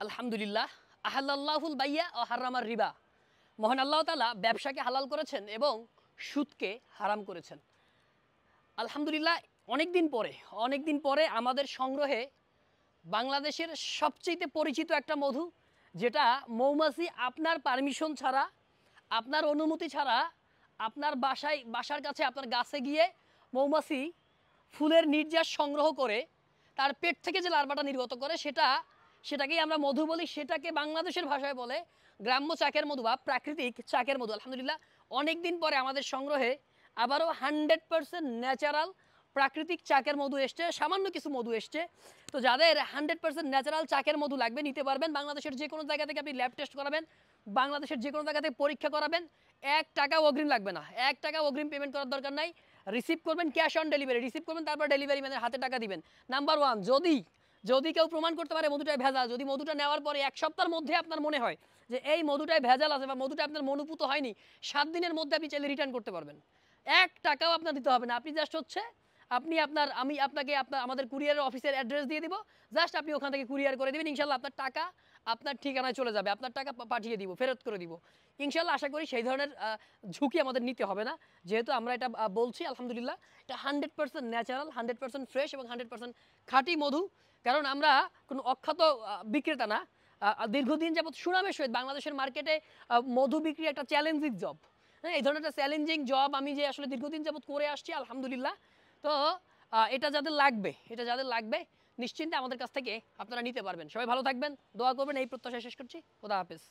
আলহামদুলিল্লাহ আহাল্লাহুল বাইয়া ও হারামার রিবা। মহান আল্লাহ তাআলা ব্যবসাকে হালাল করেছেন এবং সুদকে হারাম করেছেন। আলহামদুলিল্লাহ অনেক দিন পরে আমাদের সংগ্রহে বাংলাদেশের সবচেয়ে পরিচিত একটা মধু, যেটা মৌমাছি আপনার পারমিশন ছাড়া, আপনার অনুমতি ছাড়া আপনার বাসার কাছে আপনার গাছে গিয়ে মৌমাছি ফুলের নির্যাস সংগ্রহ করে তার পেট থেকে যে লার্ভাটা নির্গত করে সেটাকেই আমরা মধু বলি। সেটাকে বাংলাদেশের ভাষায় বলে গ্রাম্য চাকের মধু বা প্রাকৃতিক চাকের মধু। আলহামদুলিল্লাহ অনেক দিন পরে আমাদের সংগ্রহে আবারও 100% ন্যাচারাল প্রাকৃতিক চাকের মধু এসছে, সামান্য কিছু মধু এসছে। তো যাদের 100% ন্যাচারাল চাকের মধু লাগবে নিতে পারবেন। বাংলাদেশের যে কোনো জায়গা থেকে আপনি ল্যাব টেস্ট করাবেন, বাংলাদেশের যে কোনো জায়গা থেকে পরীক্ষা করাবেন, 1 টাকাও অগ্রিম লাগবে না, 1 টাকাও অগ্রিম পেমেন্ট করার দরকার নাই। রিসিভ করবেন ক্যাশ অন ডেলিভারি, রিসিভ করবেন তারপর ডেলিভারি ম্যানের হাতে টাকা দিবেন। নাম্বার 1, যদি কেউ প্রমাণ করতে পারে মধুটায় ভেজাল, যদি মধুটা নেওয়ার পরে 1 সপ্তাহের মধ্যে আপনার মনে হয় যে এই মধুটায় ভেজাল আছে বা মধুটা আপনার মনোপুত হয়নি, 7 দিনের মধ্যে আপনি চাইলে রিটার্ন করতে পারবেন। 1 টাকাও আপনার দিতে হবে না। আপনি জাস্ট আমি আপনাকে আমাদের কুরিয়ারের অফিসের অ্যাড্রেস দিয়ে দিব, জাস্ট আপনি ওখান থেকে কুরিয়ার করে দিবেন। ইনশাল্লাহ আপনার টাকা আপনার ঠিকানায় চলে যাবে, আপনার টাকা পাঠিয়ে দিব, ফেরত করে দিব ইনশাল্লাহ। আশা করি সেই ধরনের ঝুঁকি আমাদের নিতে হবে না, যেহেতু আমরা এটা বলছি। আলহামদুলিল্লাহ এটা 100% ন্যাচারাল, 100% ফ্রেশ এবং 100% খাঁটি মধু। কারণ আমরা কোনো অখ্যাত বিক্রেতা না। দীর্ঘদিন যাবৎ সুনামের সহিত বাংলাদেশের মার্কেটে মধু বিক্রি একটা চ্যালেঞ্জিং জব। হ্যাঁ, এই ধরনের একটা চ্যালেঞ্জিং জব আমি যে আসলে দীর্ঘদিন যাবৎ করে আসছি আলহামদুলিল্লাহ। তো এটা যাদের লাগবে নিশ্চিন্তে আমাদের কাছ থেকে আপনারা নিতে পারবেন। সবাই ভালো থাকবেন, দোয়া করবেন, এই প্রত্যাশা শেষ করছি। খোদা হাফেজ।